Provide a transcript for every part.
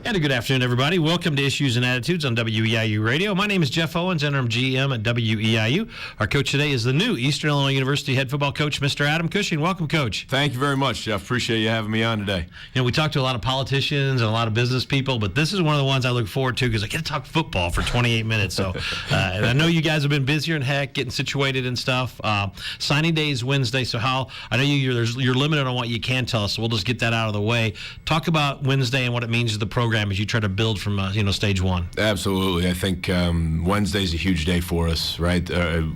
And a good afternoon, everybody. Welcome to Issues and Attitudes on WEIU Radio. My name is Jeff Owens, interim GM at WEIU. Our coach today is the new Eastern Illinois University head football coach, Mr. Adam Cushing. Welcome, Coach. Thank you very much, Jeff. Appreciate you having me on today. You know, we talk to a lot of politicians and a lot of business people, but this is one of the ones I look forward to because I get to talk football for 28 minutes. So, and I know you guys have been busier than heck, getting situated and stuff. Signing day is Wednesday, so I know you're limited on what you can tell us, so we'll just get that out of the way. Talk about Wednesday and what it means to the program as you try to build from stage one. Absolutely. I think Wednesday's a huge day for us, right?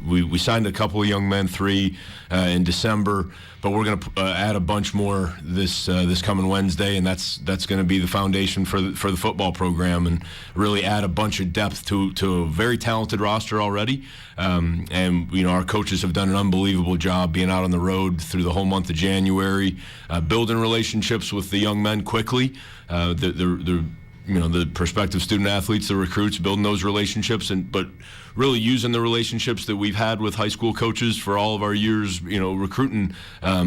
We signed a couple of young men, 3 in December, but we're going to add a bunch more this coming Wednesday, and that's going to be the foundation for the football program, and really add a bunch of depth to a very talented roster already. And our coaches have done an unbelievable job being out on the road through the whole month of January, building relationships with the young men quickly. The prospective student athletes, the recruits, building those relationships, but really using the relationships that we've had with high school coaches for all of our years, recruiting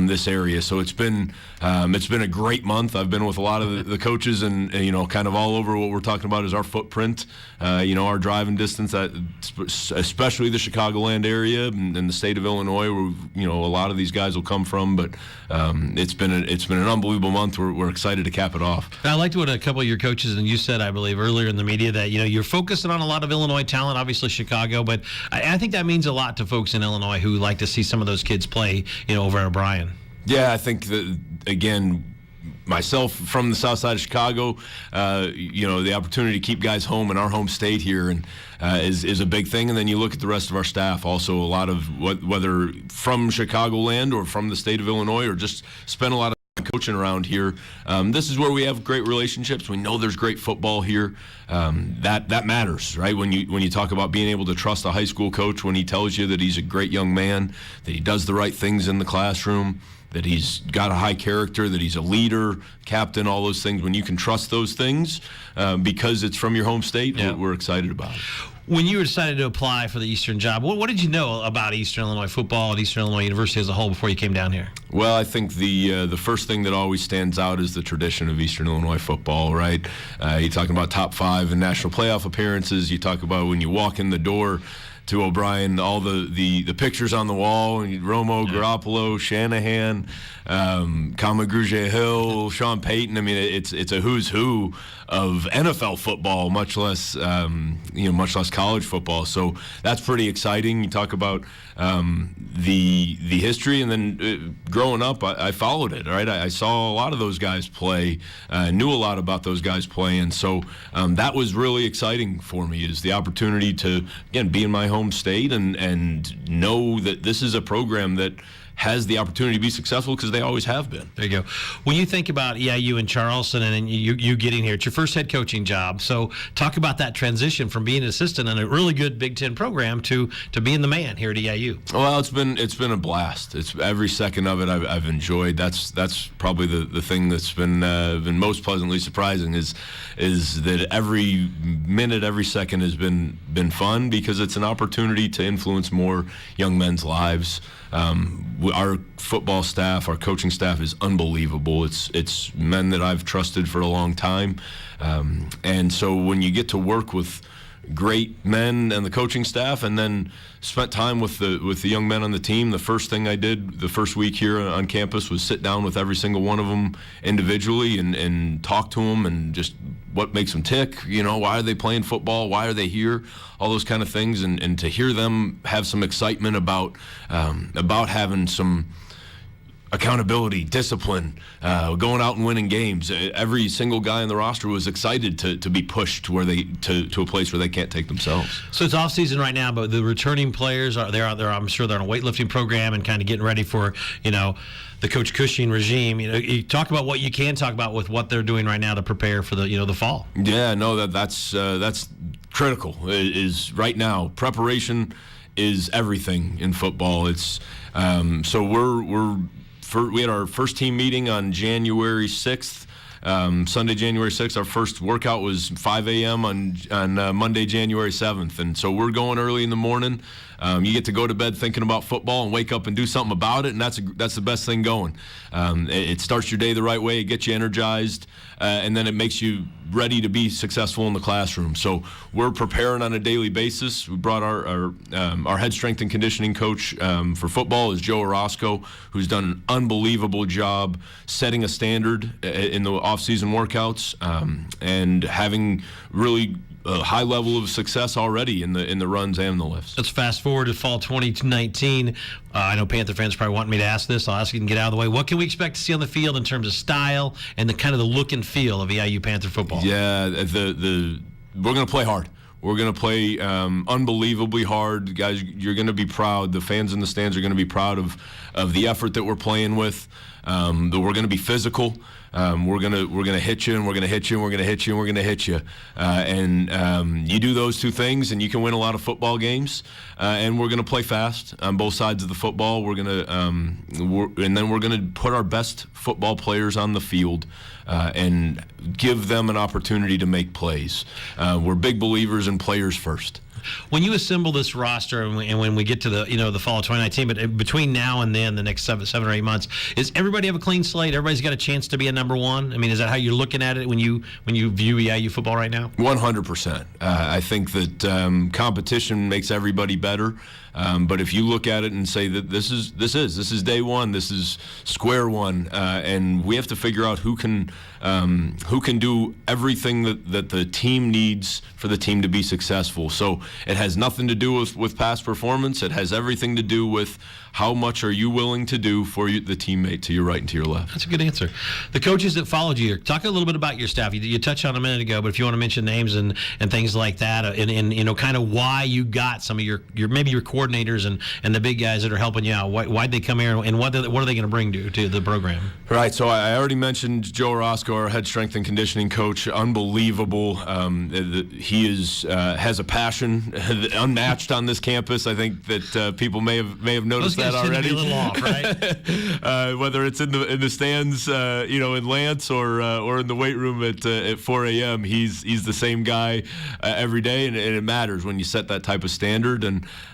this area. So it's been a great month. I've been with a lot of the coaches, and kind of all over. What we're talking about is our footprint, our driving distance, especially the Chicagoland area and the state of Illinois, where a lot of these guys will come from. But it's been an unbelievable month. We're excited to cap it off. I liked what a couple of your coaches and you said, I believe, earlier in the media that you're focusing on a lot of Illinois talent, obviously Chicago, but I think that means a lot to folks in Illinois who like to see some of those kids play, over at O'Brien. Yeah, I think that, again, myself from the south side of Chicago, the opportunity to keep guys home in our home state here and is a big thing. And then you look at the rest of our staff, also a lot of whether from Chicagoland or from the state of Illinois, or just spend a lot of coaching around here. This is where we have great relationships. We know there's great football here. That matters, right? When you talk about being able to trust a high school coach when he tells you that he's a great young man, that he does the right things in the classroom, that he's got a high character, that he's a leader, captain, all those things. When you can trust those things because it's from your home state, we're excited about it. When you decided to apply for the Eastern job, what did you know about Eastern Illinois football and Eastern Illinois University as a whole before you came down here? Well, I think the first thing that always stands out is the tradition of Eastern Illinois football, right? You're talking about top 5 in national playoff appearances. You talk about when you walk in the door to O'Brien, all the pictures on the wall, and Romo, Garoppolo, Shanahan, Kamaguje Hill, Sean Payton. I mean, it's a who's who of NFL football, much less college football. So that's pretty exciting. You talk about the history, and then growing up, I followed it. Right, I saw a lot of those guys play, knew a lot about those guys playing. So that was really exciting for me, is the opportunity to again be in my home state and know that this is a program that has the opportunity to be successful, because they always have been. There you go. When you think about EIU in Charleston and you getting here, it's your first head coaching job. So talk about that transition from being an assistant in a really good Big Ten program to being the man here at EIU. Well, it's been a blast. It's every second of it I've enjoyed. That's probably the thing that's been most pleasantly surprising is that every minute, every second has been fun, because it's an opportunity to influence more young men's lives. Our football staff, our coaching staff is unbelievable. It's men that I've trusted for a long time. And so when you get to work with great men and the coaching staff, and then spent time with the young men on the team, the first thing I did the first week here on campus was sit down with every single one of them individually and talk to them, and just what makes them tick, why are they playing football, why are they here, all those kind of things, and to hear them have some excitement about having some accountability, discipline, going out and winning games. Every single guy on the roster was excited to be pushed to a place where they can't take themselves. So it's off season right now, but the returning players they're out there. I'm sure they're on a weightlifting program and kind of getting ready for the Coach Cushing regime. You talk about what you can talk about with what they're doing right now to prepare for the fall. Yeah, no, that's critical. Is right now preparation is everything in football. It's so we had our first team meeting on January 6th. Sunday, January 6th. Our first workout was 5 a.m. on Monday, January 7th. And so we're going early in the morning. You get to go to bed thinking about football and wake up and do something about it, and that's the best thing going. It starts your day the right way. It gets you energized. and then it makes you ready to be successful in the classroom. So we're preparing on a daily basis. We brought our head strength and conditioning coach for football is Joe Orozco, who's done an unbelievable job setting a standard in the off-season workouts and having really a high level of success already in the runs and the lifts. Let's fast forward to fall 2019. I know Panther fans probably want me to ask this. I'll ask you and get out of the way. What can we expect to see on the field in terms of style and the kind of the look and feel of EIU Panther football? Yeah, we're going to play hard. We're going to play unbelievably hard. Guys, you're going to be proud. The fans in the stands are going to be proud of the effort that we're playing with. That we're going to be physical. We're gonna hit you, and we're gonna hit you, and we're gonna hit you, and we're gonna hit you. You do those two things, and you can win a lot of football games. And we're gonna play fast on both sides of the football. We're gonna and then we're gonna put our best football players on the field and give them an opportunity to make plays. We're big believers in players first. When you assemble this roster, and when we get to the fall of 2019, but between now and then, the next seven or 8 months, is everybody have a clean slate? Everybody's got a chance to be a number one? I mean, is that how you're looking at it when you view EIU football right now? 100%. I think that competition makes everybody better. But if you look at it and say that this is day one, this is square one, and we have to figure out who can do everything that the team needs for the team to be successful. So it has nothing to do with past performance. It has everything to do with how much are you willing to do for the teammate to your right and to your left. That's a good answer. The coaches that followed you, talk a little bit about your staff. You touched on it a minute ago, but if you want to mention names and things like that, and kind of why you got some of your maybe your coordinators and the big guys that are helping you out. Why'd they come here, and what are they going to bring to the program? Right. So I already mentioned Joe Orozco, our head strength and conditioning coach. Unbelievable. He has a passion unmatched on this campus. I think that people may have noticed that already. Those guys tend to be a little off, right? Whether it's in the stands, in Lance or in the weight room at 4 a.m., he's the same guy every day, and it matters when you set that type of standard.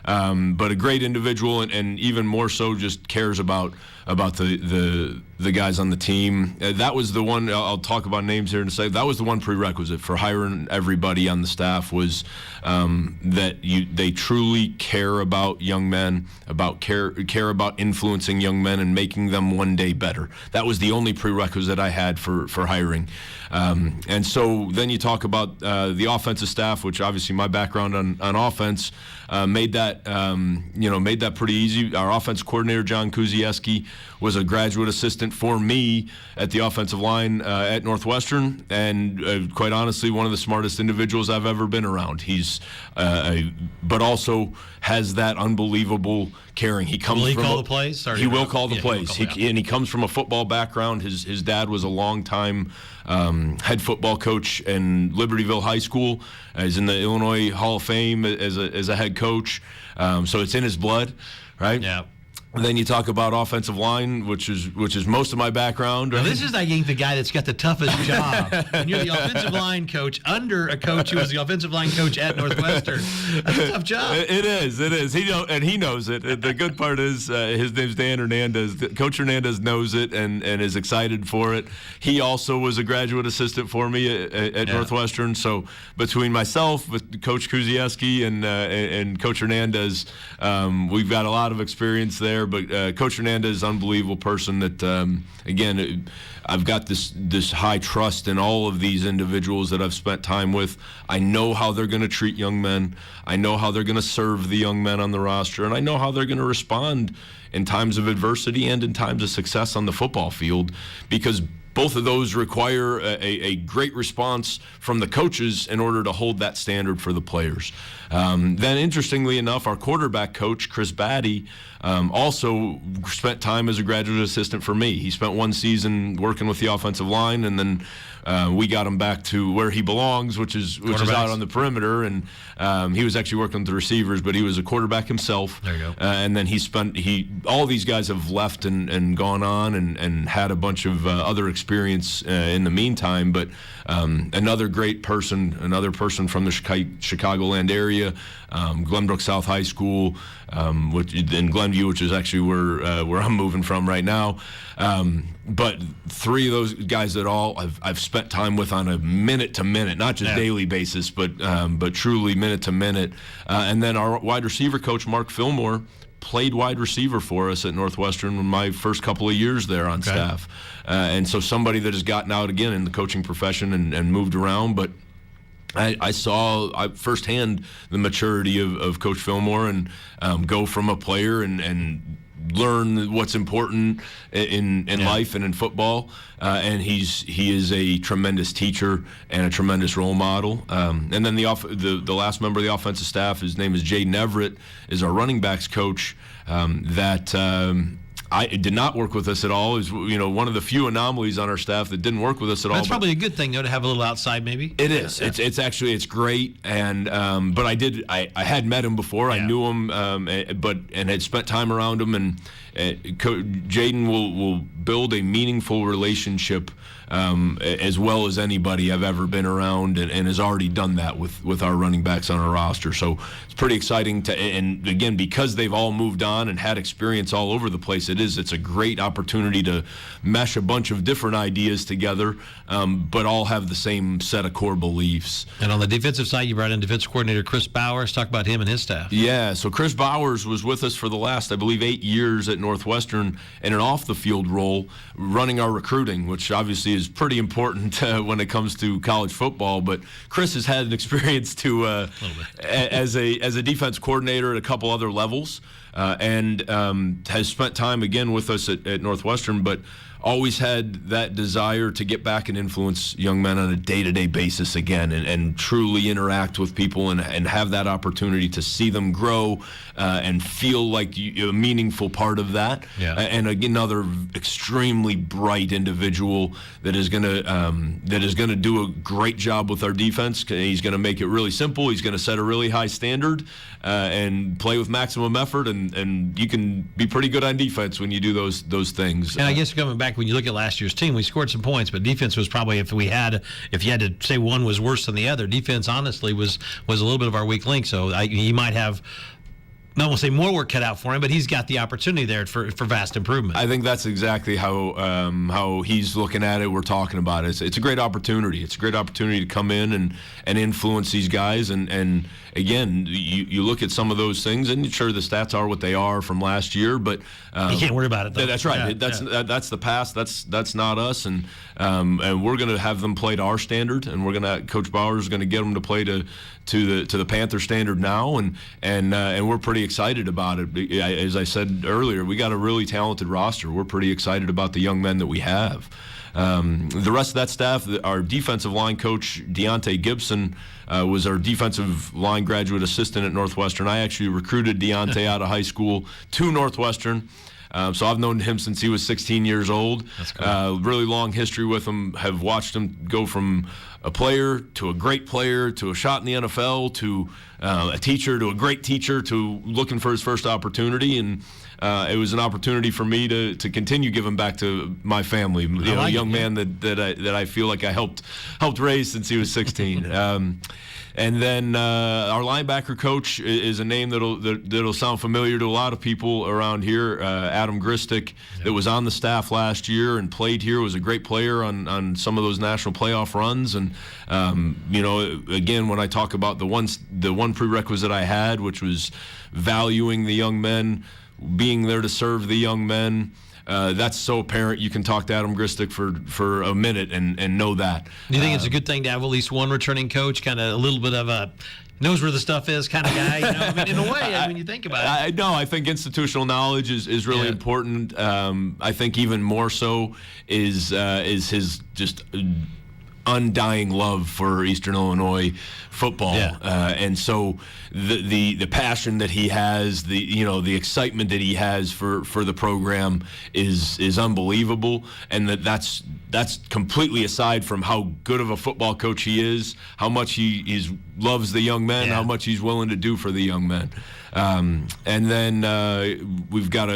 But a great individual, and even more so, just cares about the guys on the team. That was the one. I'll talk about names here in a second. That was the one prerequisite for hiring everybody on the staff was that they truly care about young men, care about influencing young men and making them one day better. That was the only prerequisite I had for hiring. And so then you talk about the offensive staff, which obviously my background on offense made that pretty easy. Our offense coordinator, John Kuzieski, was a graduate assistant for me at the offensive line at Northwestern, and quite honestly, one of the smartest individuals I've ever been around. He's but also has that unbelievable caring. He comes. Will he call the plays? He will call the plays. And he comes from a football background. His dad was a long-time head football coach in Libertyville High School. He's in the Illinois Hall of Fame as a head coach. So it's in his blood, right? Yeah. And then you talk about offensive line, which is most of my background. Right? Now this is, I think, the guy that's got the toughest job. And you're the offensive line coach under a coach who was the offensive line coach at Northwestern. That's a tough job. It is. He knows it. The good part is his name's Dan Hernandez. Coach Hernandez knows it and is excited for it. He also was a graduate assistant for me at Northwestern. So between myself, with Coach Kuzieski and Coach Hernandez, we've got a lot of experience there. But Coach Hernandez is an unbelievable person that, again, I've got this high trust in all of these individuals that I've spent time with. I know how they're going to treat young men. I know how they're going to serve the young men on the roster. And I know how they're going to respond in times of adversity and in times of success on the football field, because both of those require a great response from the coaches in order to hold that standard for the players. Then, interestingly enough, our quarterback coach, Chris Batty, also spent time as a graduate assistant for me. He spent one season working with the offensive line, and then we got him back to where he belongs, which is out on the perimeter. And he was actually working with the receivers, but he was a quarterback himself. There you go. And then all these guys have left and gone on and had a bunch of other experiences experience in the meantime. But another great person, from the Chicagoland area, Glenbrook South High School, which in Glenview, which is actually where I'm moving from right now. But three of those guys that I've spent time with on a minute-to-minute, not just daily basis, but truly minute-to-minute. And then our wide receiver coach, Mark Fillmore, played wide receiver for us at Northwestern in my first couple of years there on staff. And so somebody that has gotten out again in the coaching profession and moved around, but I saw firsthand the maturity of Coach Fillmore and go from a player and learn what's important in life and in football. And he is a tremendous teacher and a tremendous role model. And then the last member of the offensive staff, his name is Jaden Everett, is our running backs coach. I did not work with us at all. Is one of the few anomalies on our staff that didn't work with us at all. That's probably a good thing, though, to have a little outside, maybe. It is. Yeah. It's great. And but I had met him before. I knew him, and had spent time around him. And Jaden will build a meaningful relationship as well as anybody I've ever been around, and has already done that with our running backs on our roster. So it's pretty exciting and again, because they've all moved on and had experience all over the place, it's a great opportunity to mesh a bunch of different ideas together, but all have the same set of core beliefs. And on the defensive side, you brought in defensive coordinator Chris Bowers. Talk about him and his staff. Yeah, so Chris Bowers was with us for the last, I believe, 8 years at Northwestern in an off-the-field role, running our recruiting, which obviously is pretty important when it comes to college football. But Chris has had an experience as a defense coordinator at a couple other levels, and has spent time again with us at Northwestern, but always had that desire to get back and influence young men on a day-to-day basis again, and truly interact with people and have that opportunity to see them grow and feel like a meaningful part of that. Yeah. And another extremely bright individual that is going to do a great job with our defense. He's going to make it really simple. He's going to set a really high standard and play with maximum effort, and you can be pretty good on defense when you do those things. And I guess coming back, when you look at last year's team, we scored some points, but defense was probably, if you had to say one was worse than the other, defense honestly was a little bit of our weak link. So he might have, I won't say more work cut out for him, but he's got the opportunity there for vast improvement. I think that's exactly how he's looking at it. We're talking about it. It's a great opportunity. It's a great opportunity to come in and influence these guys. And again, you look at some of those things, and sure, the stats are what they are from last year, but you can't worry about it, though. That's right. That's the past. That's not us. And we're going to have them play to our standard, and Coach Bowers is going to get them to play to the Panther standard now, and we're pretty excited about it. As I said earlier, we got a really talented roster. We're pretty excited about the young men that we have. The rest of that staff, our defensive line coach, Deontay Gibson, was our defensive line graduate assistant at Northwestern. I actually recruited Deontay out of high school to Northwestern. So I've known him since he was 16 years old. That's cool. Really long history with him. Have watched him go from a player to a great player to a shot in the NFL to a teacher to a great teacher to looking for his first opportunity. And it was an opportunity for me to continue giving back to my family. A young man that I feel like I helped raise since he was 16. And then our linebacker coach is a name that'll sound familiar to a lot of people around here. Adam Gristick, that was on the staff last year and played here, was a great player on some of those national playoff runs. And again, when I talk about the one prerequisite I had, which was valuing the young men, being there to serve the young men. That's so apparent. You can talk to Adam Gristick for a minute and know that. Do you think it's a good thing to have at least one returning coach, kind of a little bit of a knows where the stuff is kind of guy? In a way, when you think about it. I think institutional knowledge is really important. I think even more so is his just undying love for Eastern Illinois football, and so the passion that he has, the excitement that he has for the program is unbelievable, and that's completely aside from how good of a football coach he is, how much he's loves the young men, how much he's willing to do for the young men. And then we've got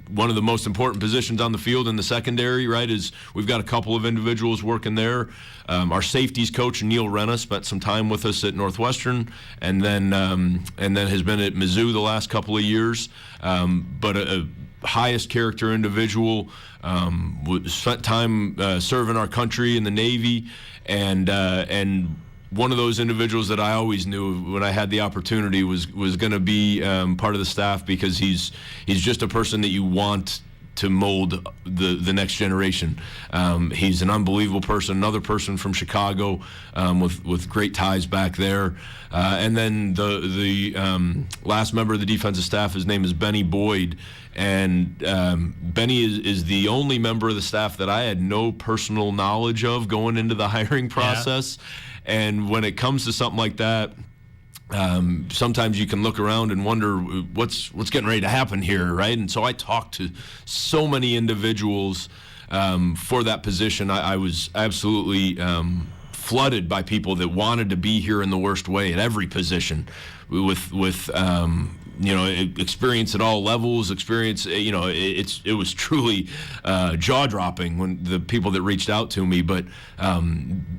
one of the most important positions on the field in the secondary, right, is we've got a couple of individuals working there. Our safeties coach, Neil Renna, spent some time with us at Northwestern, and then has been at Mizzou the last couple of years. But a highest character individual, spent time serving our country in the Navy, and one of those individuals that I always knew when I had the opportunity was going to be part of the staff, because he's just a person that you want to mold the next generation. He's an unbelievable person, another person from Chicago with great ties back there. And then the last member of the defensive staff, his name is Benny Boyd. And Benny is the only member of the staff that I had no personal knowledge of going into the hiring process. And when it comes to something like that, sometimes you can look around and wonder what's getting ready to happen here, right? And so I talked to so many individuals for that position. I was absolutely flooded by people that wanted to be here in the worst way at every position, with experience at all levels, experience, it was truly jaw-dropping when the people that reached out to me, but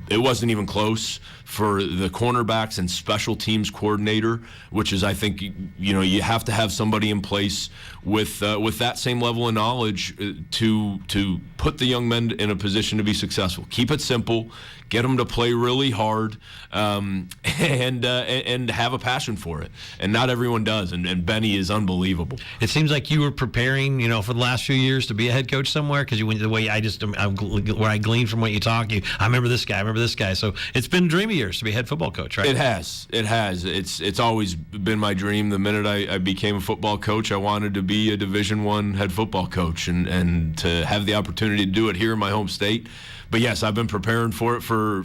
it wasn't even close for the cornerbacks and special teams coordinator, which is, I think, you have to have somebody in place with that same level of knowledge to put the young men in a position to be successful. Keep it simple, get them to play really hard, and have a passion for it. And not everyone does, and Benny is unbelievable. It seems like you were preparing, for the last few years to be a head coach somewhere, because you went the way where I gleaned from what you talk. I remember this guy. So it's been a dream of yours to be a head football coach, right? It has. It's always been my dream. The minute I became a football coach, I wanted to be a Division I head football coach, and to have the opportunity to do it here in my home state. But yes, I've been preparing for it for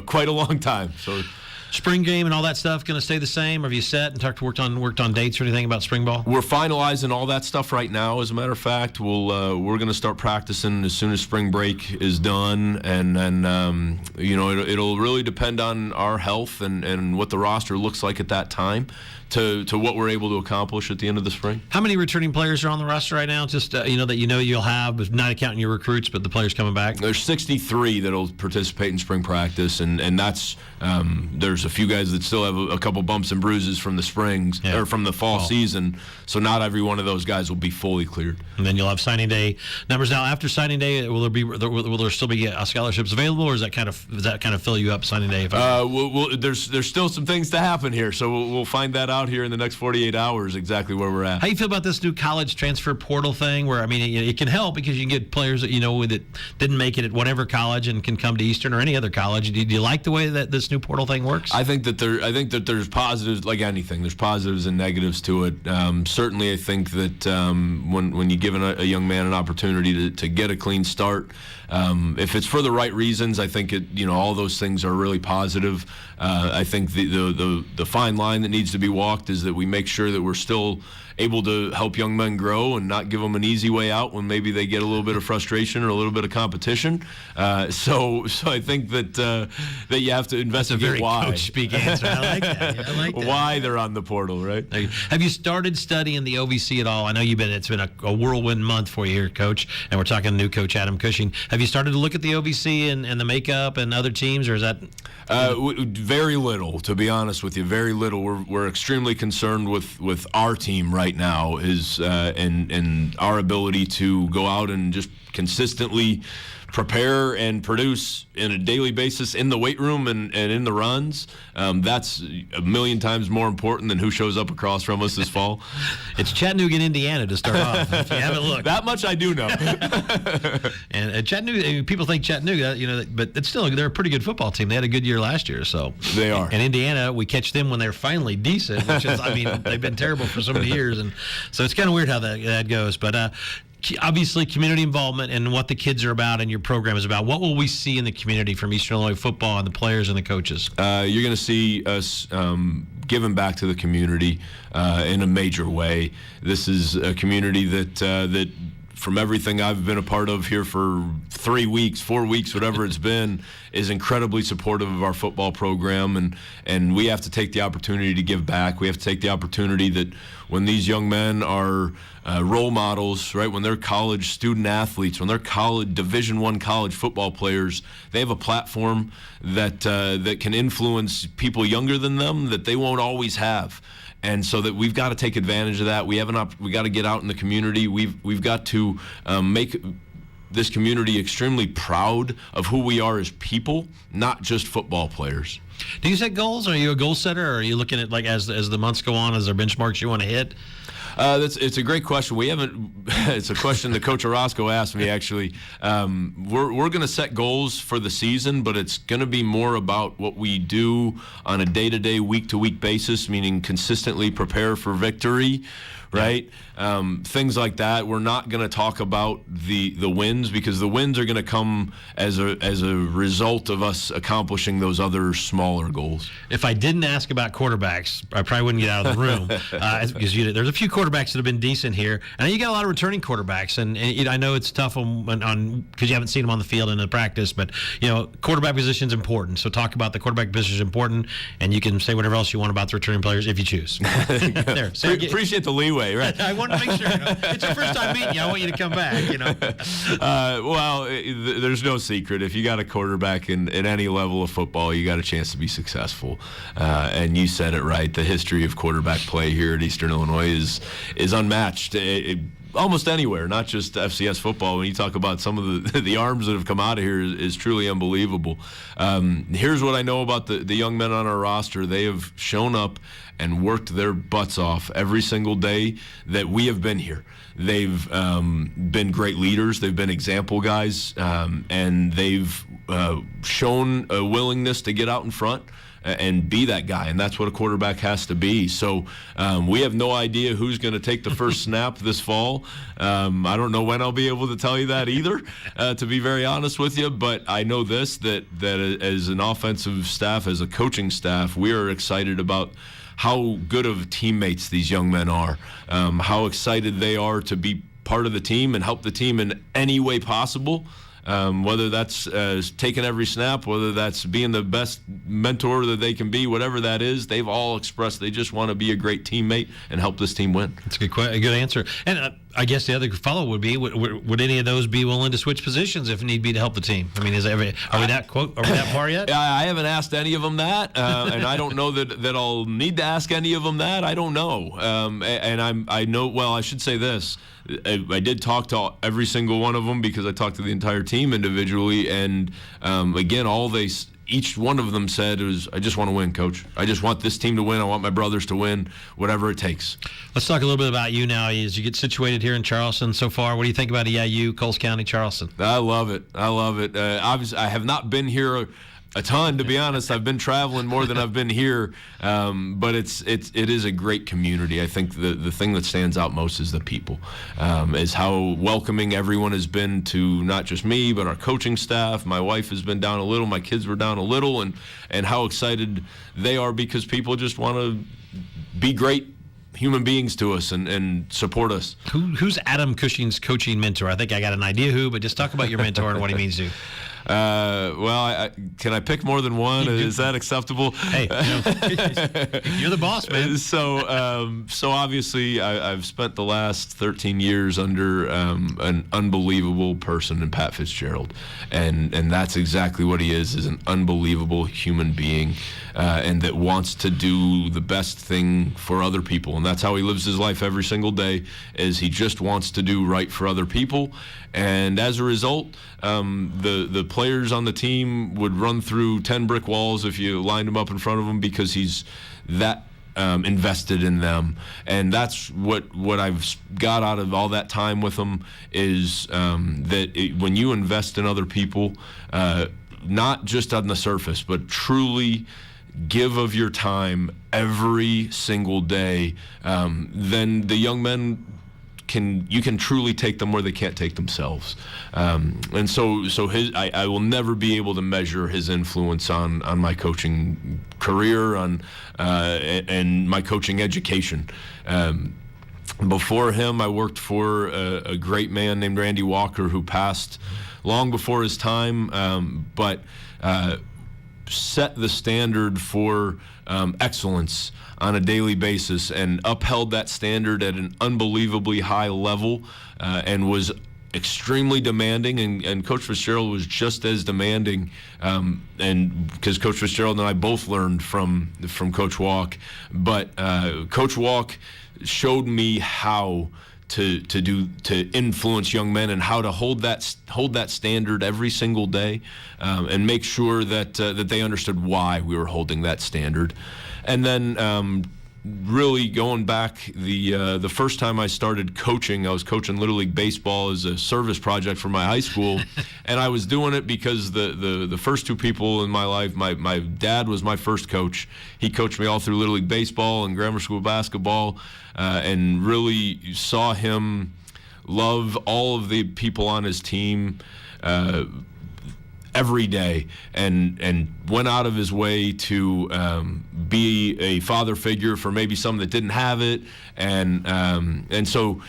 quite a long time. So, spring game and all that stuff going to stay the same? Or have you set and worked on dates or anything about spring ball? We're finalizing all that stuff right now. As a matter of fact, we're going to start practicing as soon as spring break is done, and then it'll really depend on our health and what the roster looks like at that time to what we're able to accomplish at the end of the spring. How many returning players are on the roster right now? Just that you'll have, not counting your recruits, but the players coming back. There's 63 that'll participate in spring practice, and that's there's a few guys that still have a couple bumps and bruises from the springs or from the fall season. So not every one of those guys will be fully cleared. And then you'll have signing day numbers. Now, after signing day, will there still be scholarships available, or does that kind of fill you up signing day? There's still some things to happen here, so we'll find that out here in the next 48 hours exactly where we're at. How do you feel about this new college transfer portal thing, where it can help because you can get players that that didn't make it at whatever college and can come to Eastern or any other college? Do you like the way that this new portal thing works? I think that there's positives, like anything. There's positives and negatives to it. Certainly, I think that when you give a young man an opportunity to get a clean start, if it's for the right reasons, I think all those things are really positive. I think the fine line that needs to be walked is that we make sure that we're still able to help young men grow and not give them an easy way out when maybe they get a little bit of frustration or a little bit of competition. So I think that you have to investigate why. Coach speak answer. I like that. Why they're on the portal, right? Have you started studying the OVC at all? I know it's been a whirlwind month for you here, Coach, and we're talking to new coach Adam Cushing. Have you started to look at the OVC and the makeup and other teams, or is that? Very little, to be honest with you. Very little. We're extremely concerned with our team right now and our ability to go out and just consistently prepare and produce in a daily basis in the weight room and in the runs. That's a million times more important than who shows up across from us this fall. It's Chattanooga and Indiana to start off. If you haven't looked. That much I do know. And Chattanooga, people think Chattanooga, but it's still, they're a pretty good football team. They had a good year last year. So they are. And Indiana, we catch them when they're finally decent, which is, they've been terrible for so many years. And so it's kind of weird how that goes. But obviously, community involvement and what the kids are about and your program is about. What will we see in the community from Eastern Illinois football and the players and the coaches? You're going to see us giving back to the community in a major way. This is a community that from everything I've been a part of here for 3 weeks, 4 weeks, whatever it's been, is incredibly supportive of our football program, and we have to take the opportunity to give back. We have to take the opportunity that when these young men are role models, right, when they're college student athletes, when they're college Division I college football players, they have a platform that can influence people younger than them that they won't always have. And so that we've got to take advantage of that. We got to get out in the community. We've got to make this community extremely proud of who we are as people, not just football players. Do you set goals? Are you a goal setter, or are you looking at, like, as the months go on, as there benchmarks you want to hit? It's a great question. We haven't. It's a question that Coach Orozco asked me, actually. We're going to set goals for the season, but it's going to be more about what we do on a day-to-day, week-to-week basis, meaning consistently prepare for victory, right? Things like that. We're not going to talk about the wins, because the wins are going to come as a result of us accomplishing those other smaller goals. If I didn't ask about quarterbacks, I probably wouldn't get out of the room, because there's a few quarterbacks that have been decent here. And you got a lot of returning quarterbacks, and I know it's tough on because you haven't seen them on the field and in practice, but quarterback position is important. So talk about the quarterback position is important, and you can say whatever else you want about the returning players if you choose. There, appreciate the leeway, right? I want to make sure. It's your first time meeting you. I want you to come back. There's no secret. If you got a quarterback in any level of football, you got a chance to be successful. And you said it right. The history of quarterback play here at Eastern Illinois is unmatched. Almost anywhere, not just FCS football. When you talk about some of the arms that have come out of here is truly unbelievable. Here's what I know about the young men on our roster. They have shown up and worked their butts off every single day that we have been here. They've been great leaders. They've been example guys, and they've shown a willingness to get out in front and be that guy, and that's what a quarterback has to be. So we have no idea who's going to take the first snap this fall. I don't know when I'll be able to tell you that either, to be very honest with you, but I know this, that as an offensive staff, as a coaching staff, we are excited about how good of teammates these young men are, how excited they are to be part of the team and help the team in any way possible. Whether that's taking every snap, whether that's being the best mentor that they can be, whatever that is, they've all expressed they just want to be a great teammate and help this team win. That's a good answer. And I guess the other follow would be: would any of those be willing to switch positions if need be to help the team? I mean, are we that far yet? I haven't asked any of them that, and I don't know that I'll need to ask any of them that. I don't know, and I know. Well, I should say this. I did talk to every single one of them because I talked to the entire team individually, and again, each one of them said was, "I just want to win, Coach. I just want this team to win. I want my brothers to win, whatever it takes." Let's talk a little bit about you now. As you get situated here in Charleston so far, what do you think about EIU, Coles County, Charleston? I love it. Obviously, I have not been here a ton, to be honest. I've been traveling more than I've been here, but it is a great community. I think the thing that stands out most is the people, is how welcoming everyone has been to not just me, but our coaching staff. My wife has been down a little, my kids were down a little, and how excited they are because people just want to be great human beings to us and support us. Who's Adam Cushing's coaching mentor? I think I got an idea who, but just talk about your mentor and what he means to you. Well, can I pick more than one? Is that acceptable? Hey, you're the boss, man. So obviously, I've spent the last 13 years under an unbelievable person in Pat Fitzgerald, and that's exactly what he is an unbelievable human being, and that wants to do the best thing for other people, and that's how he lives his life every single day. Is he just wants to do right for other people, and as a result, the players on the team would run through 10 brick walls if you lined them up in front of him because he's that invested in them. And that's what I've got out of all that time with him is when you invest in other people, not just on the surface, but truly give of your time every single day, then the young men you can truly take them where they can't take themselves, and so I will never be able to measure his influence on my coaching career and my coaching education. Before him, I worked for a great man named Randy Walker, who passed long before his time, but set the standard for excellence on a daily basis and upheld that standard at an unbelievably high level, and was extremely demanding, and Coach Fitzgerald was just as demanding, and because Coach Fitzgerald and I both learned from Coach Walk, but Coach Walk showed me how to influence young men and how to hold that standard every single day, and make sure that they understood why we were holding that standard. And then really going back, the first time I started coaching, I was coaching Little League Baseball as a service project for my high school, and I was doing it because the first two people in my life, my dad was my first coach. He coached me all through Little League Baseball and grammar school basketball, and really saw him love all of the people on his team every day, and went out of his way to be a father figure for maybe some that didn't have it, and so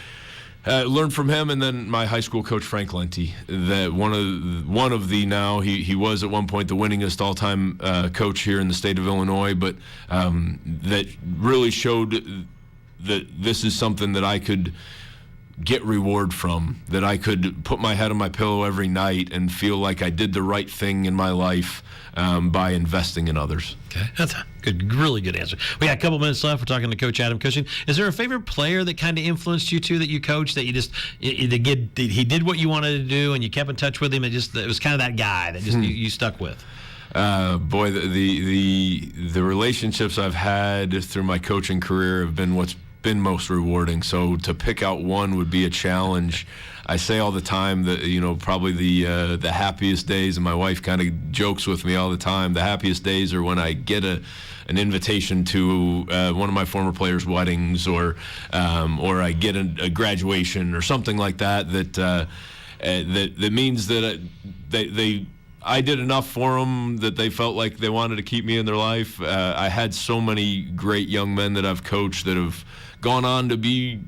learned from him. And then my high school coach, Frank Lenti, that one of the now he was at one point the winningest all-time coach here in the state of Illinois, but that really showed that this is something that I could get reward from, that I could put my head on my pillow every night and feel like I did the right thing in my life by investing in others. Okay, that's a good, really good answer. We got a couple minutes left. We're talking to Coach Adam Cushing. Is there a favorite player that kind of influenced you too, that you coached, that you just he did what you wanted to do and you kept in touch with him? It was kind of that guy that just you stuck with. Boy, the relationships I've had through my coaching career have been what's been most rewarding. So to pick out one would be a challenge. I say all the time that, probably the happiest days, and my wife kind of jokes with me all the time, the happiest days are when I get an invitation to one of my former players' weddings, or I get a graduation or something like that, that means that I did enough for them that they felt like they wanted to keep me in their life. I had so many great young men that I've coached that have gone on to be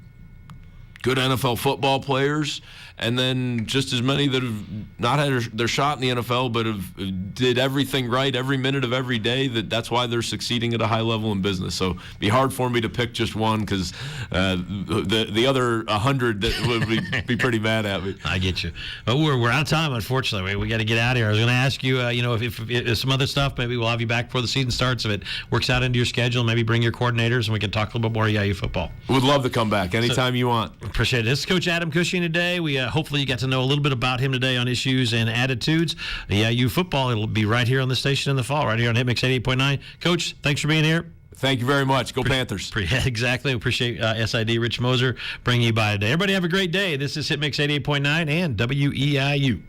good NFL football players, and then just as many that have not had their shot in the NFL but have did everything right every minute of every day. That's why they're succeeding at a high level in business. So it'd be hard for me to pick just one, because the other 100 that would be pretty mad at me. I get you. But we're out of time, unfortunately. We got to get out of here. I was going to ask you, if some other stuff, maybe we'll have you back before the season starts. If it works out into your schedule, maybe bring your coordinators and we can talk a little bit more EIU football. Would love to come back anytime you want. Appreciate it. This is Coach Adam Cushing today. We hopefully you got to know a little bit about him today on issues and attitudes. EIU football, it'll be right here on the station in the fall, right here on Hitmix 88.9. Coach, thanks for being here. Thank you very much. Go Panthers. Exactly. Appreciate SID Rich Moser bringing you by today. Everybody have a great day. This is Hitmix 88.9 and WEIU.